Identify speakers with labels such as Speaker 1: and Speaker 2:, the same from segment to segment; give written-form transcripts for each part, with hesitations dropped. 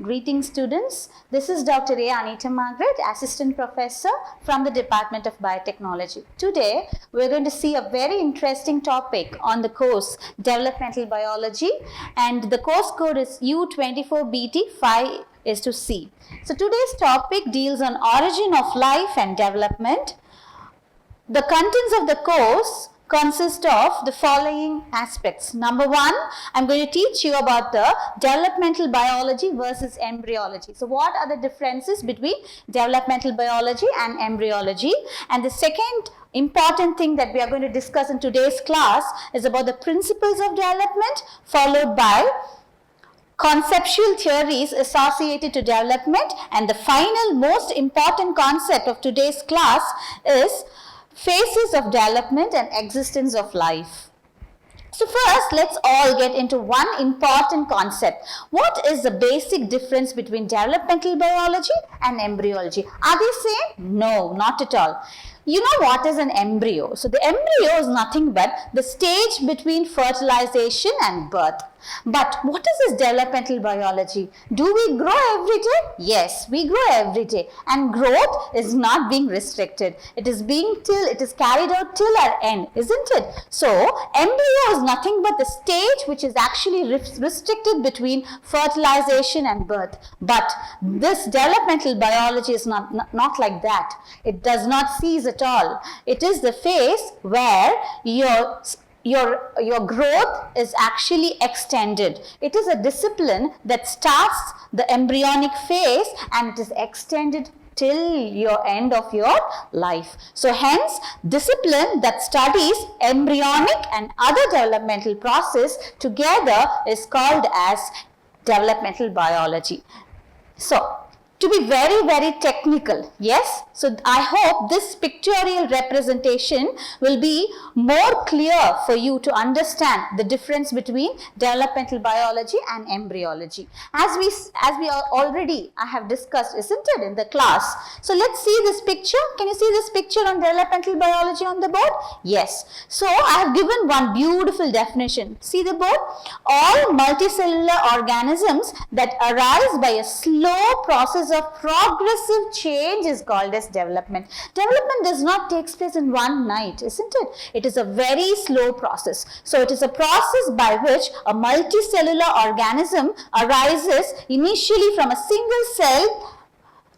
Speaker 1: Greetings students, this is Dr.A.Anitha Margret, Assistant Professor from the Department of Biotechnology. Today we are going to see a very interesting topic on the course Developmental Biology, and the course code is U24BT5C. So today's topic deals on origin of life and development. The contents of the course consist of the following aspects. Number one, I'm going to teach you about the developmental biology versus embryology. So what are the differences between developmental biology and embryology? And the second important thing that we are going to discuss in today's class is about the principles of development, followed by conceptual theories associated to development, and the final most important concept of today's class is phases of development and existence of life. So first, let's all get into one important concept. What is the basic difference between developmental biology and embryology? Are they same? No, not at all. You know what is an embryo? So the embryo is nothing but the stage between fertilization and birth. But what is this developmental biology? Do we grow every day? Yes, we grow every day, and growth is not being restricted. It is carried out till our end, isn't it? So embryo is nothing but the stage which is actually restricted between fertilization and birth. But this developmental biology is not like that. It does not cease at all. It is the phase where your growth is actually extended. It is a discipline that starts the embryonic phase and it is extended till your end of your life. So hence, discipline that studies embryonic and other developmental process together is called as developmental biology. So, to be very, very technical, yes? So I hope this pictorial representation will be more clear for you to understand the difference between developmental biology and embryology. As we already have discussed, isn't it, in the class? So let's see this picture. Can you see this picture on developmental biology on the board? Yes. So I have given one beautiful definition. See the board? All multicellular organisms that arise by a slow process of progressive change is called as development. Development does not take place in one night, isn't it? It is a very slow process. So it is a process by which a multicellular organism arises initially from a single cell.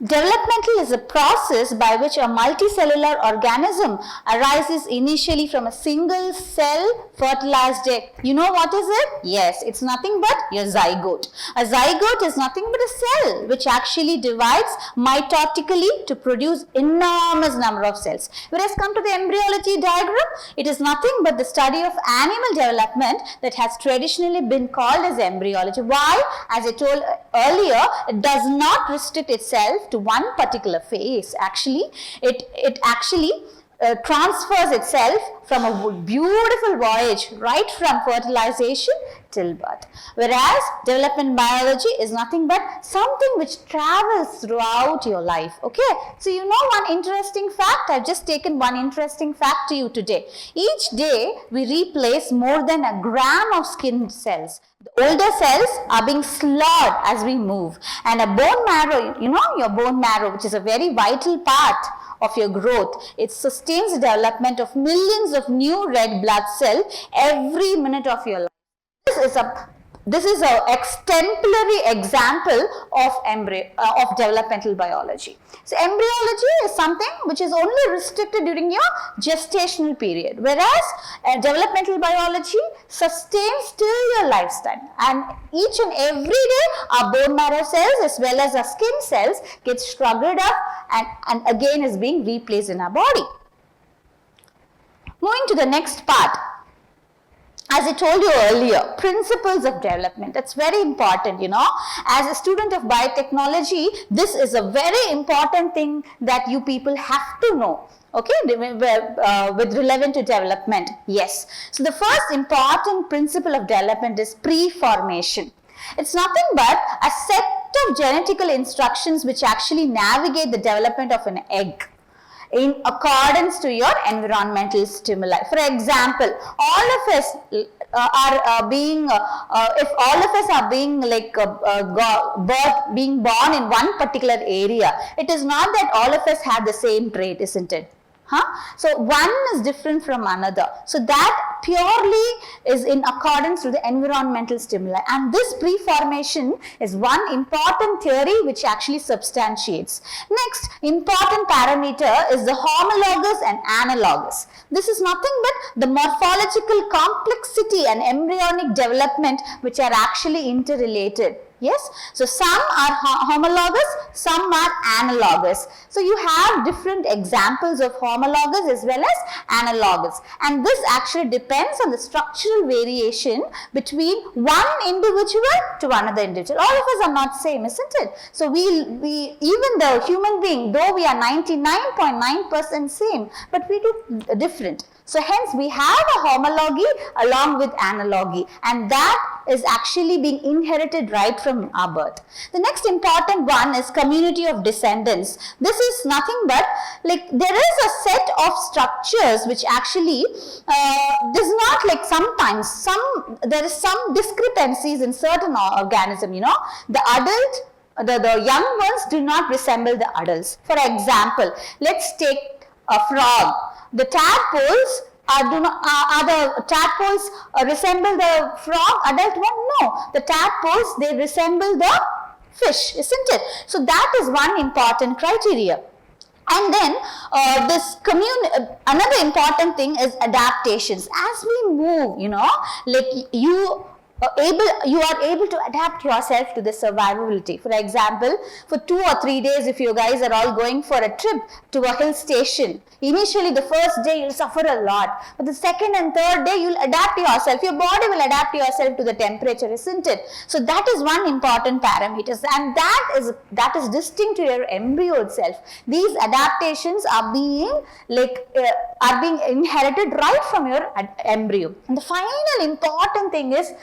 Speaker 1: Developmental is a process by which a multicellular organism arises initially from a single cell fertilized egg. You know what is it? Yes, it's nothing but your zygote. A zygote is nothing but a cell which actually divides mitotically to produce enormous number of cells. Whereas come to the embryology diagram, it is nothing but the study of animal development that has traditionally been called as embryology. Why? As I told earlier, it does not restrict itself to one particular phase. Actually, it actually transfers itself from a beautiful voyage right from fertilization till birth. Whereas development biology is nothing but something which travels throughout your life. Okay, so you know one interesting fact. I've just taken one interesting fact to you today. Each day we replace more than a gram of skin cells. The older cells are being slaughtered as we move, and a bone marrow, you know, your bone marrow, which is a very vital part of your growth, it sustains the development of millions of new red blood cells every minute of your life. This is an exemplary example of developmental biology. So embryology is something which is only restricted during your gestational period, whereas developmental biology sustains till your lifetime, and each and every day our bone marrow cells as well as our skin cells get struggled up and again is being replaced in our body. Moving to the next part. As I told you earlier, principles of development. That's very important, you know. As a student of biotechnology, this is a very important thing that you people have to know. Okay, with relevant to development. Yes. So the first important principle of development is pre-formation. It's nothing but a set of genetical instructions which actually navigate the development of an egg in accordance to your environmental stimuli. For example, all of us if all of us are being like being born in one particular area, it is not that all of us have the same trait, isn't it? So one is different from another. So that purely is in accordance with the environmental stimuli, and this preformation is one important theory which actually substantiates. Next important parameter is the homologous and analogous. This is nothing but the morphological complexity and embryonic development which are actually interrelated. Yes, so some are homologous, some are analogous. So you have different examples of homologous as well as analogous, and this actually depends on the structural variation between one individual to another individual. All of us are not same, isn't it? So we even the human being, though we are 99.9% same, but we do different. So hence we have a homology along with analogy, and that is actually being inherited right from our birth. The next important one is community of descendants. This is nothing but like there is a set of structures which actually does not, like sometimes there is some discrepancies in certain organism. The adult, the young ones do not resemble the adults. For example, let's take a frog. The tadpoles the tadpoles resemble the frog, adult one? No. The tadpoles, they resemble the fish, isn't it? So that is one important criteria. And then another important thing is adaptations. As we move, like you are able to adapt yourself to the survivability. For example, for 2 or 3 days, if you guys are all going for a trip to a hill station, initially the first day you'll suffer a lot, but the second and third day you'll adapt yourself. Your body will adapt yourself to the temperature, isn't it? So that is one important parameter, and that is distinct to your embryo itself. These adaptations are being inherited right from your embryo. And the final important thing is,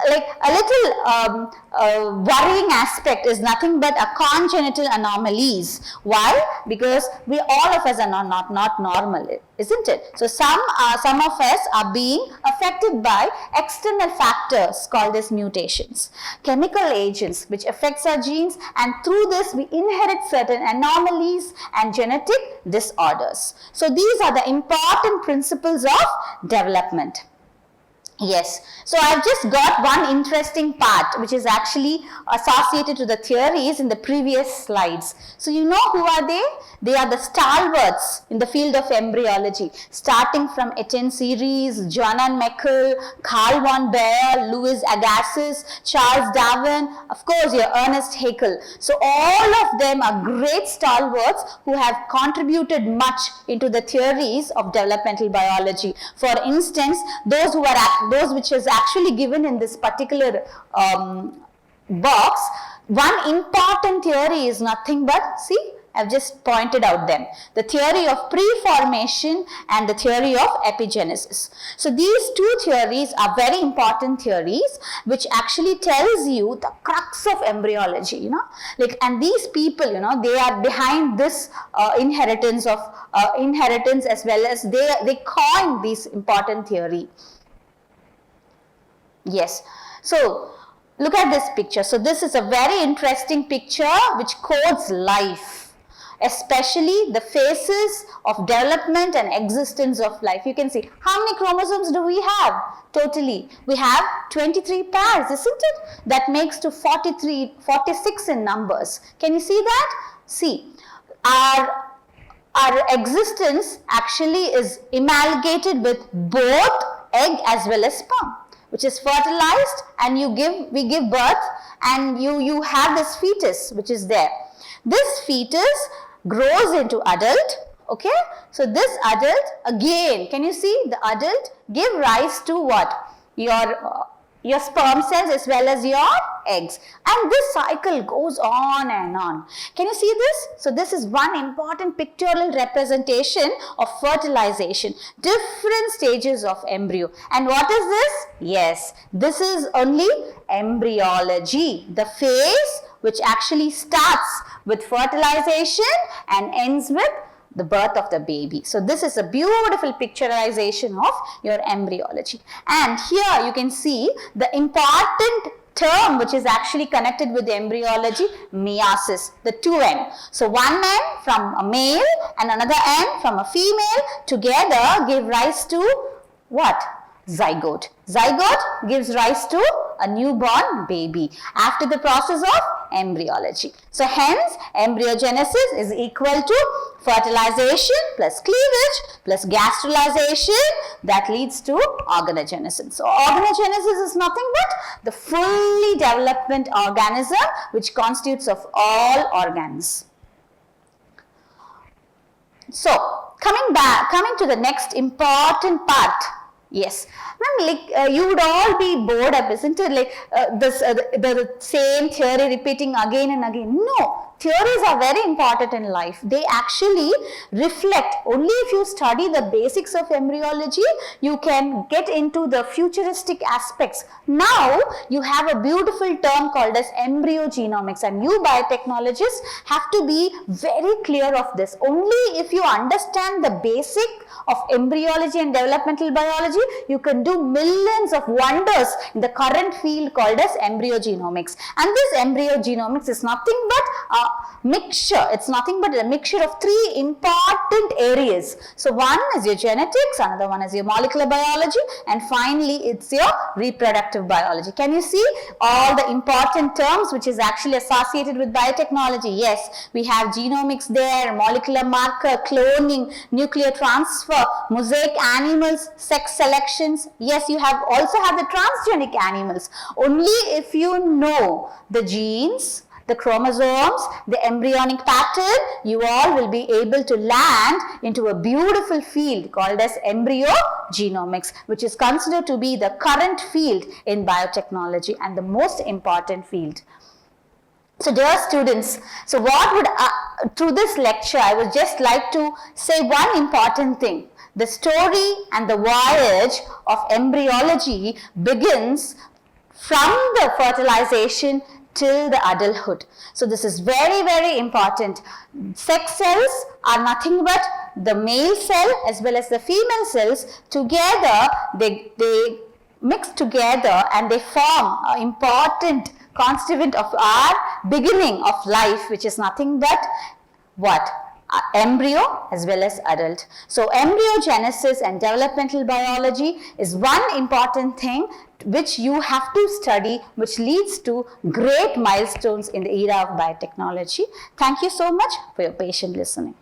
Speaker 1: like a little worrying aspect is nothing but a congenital anomalies. Why? Because all of us are not normal, isn't it? So some of us are being affected by external factors called as mutations, chemical agents which affects our genes, and through this we inherit certain anomalies and genetic disorders. So these are the important principles of development. Yes, so I've just got one interesting part which is actually associated to the theories in the previous slides. So you know who are they? They are the stalwarts in the field of embryology, starting from Etienne Series, Johann Meckel, Carl von Baer, Louis Agassiz, Charles Darwin, of course your Ernest Haeckel. So all of them are great stalwarts who have contributed much into the theories of developmental biology. For instance, those which is actually given in this particular box, one important theory is nothing but, see, I've just pointed out them. The theory of preformation and the theory of epigenesis. So these two theories are very important theories which actually tells you the crux of embryology, and these people, they are behind this inheritance as well as they coined this important theory. Yes, so look at this picture. So this is a very interesting picture which codes life, especially the phases of development and existence of life. You can see how many chromosomes do we have totally? We have 23 pairs, isn't it? That makes to 46 in numbers. Can you see that? See, our existence actually is amalgamated with both egg as well as sperm, which is fertilized, and we give birth, and you have this fetus which is there. This fetus grows into adult, okay? So this adult, again, can you see the adult give rise to what? Your sperm cells as well as your eggs, and this cycle goes on and on. Can you see this? So this is one important pictorial representation of fertilization, different stages of embryo. And what is this? Yes, this is only embryology, the phase which actually starts with fertilization and ends with the birth of the baby. So this is a beautiful picturization of your embryology. And here you can see the important term which is actually connected with the embryology, meiosis, the two end. So one end from a male and another end from a female together give rise to what? Zygote. Zygote gives rise to a newborn baby after the process of embryology. So hence embryogenesis is equal to fertilization plus cleavage plus gastrulation that leads to organogenesis. So organogenesis is nothing but the fully developed organism which constitutes of all organs. So coming to the next important part. Yes, ma'am, like you would all be bored up, isn't it? Like the same theory repeating again and again. No, theories are very important in life. They actually reflect. Only if you study the basics of embryology, you can get into the futuristic aspects. Now, you have a beautiful term called as embryogenomics, and you biotechnologists have to be very clear of this. Only if you understand the basic of embryology and developmental biology, you can do millions of wonders in the current field called as embryogenomics. And this embryogenomics is nothing but a mixture. It's nothing but a mixture of three important areas. So one is your genetics, another one is your molecular biology, and finally it's your reproductive biology. Can you see all the important terms which is actually associated with biotechnology? Yes, we have genomics there, molecular marker, cloning, nuclear transfer, mosaic animals, sex selections. Yes, you also have the transgenic animals. Only if you know the genes, the chromosomes, the embryonic pattern, you all will be able to land into a beautiful field called as embryogenomics, which is considered to be the current field in biotechnology and the most important field. So dear students, so what would, through this lecture, I would just like to say one important thing. The story and the voyage of embryology begins from the fertilization till the adulthood. So this is very, very important. Sex cells are nothing but the male cell as well as the female cells. Together, they mix together and they form an important constituent of our beginning of life, which is nothing but what? Embryo as well as adult. So embryogenesis and developmental biology is one important thing which you have to study, which leads to great milestones in the era of biotechnology. Thank you so much for your patient listening.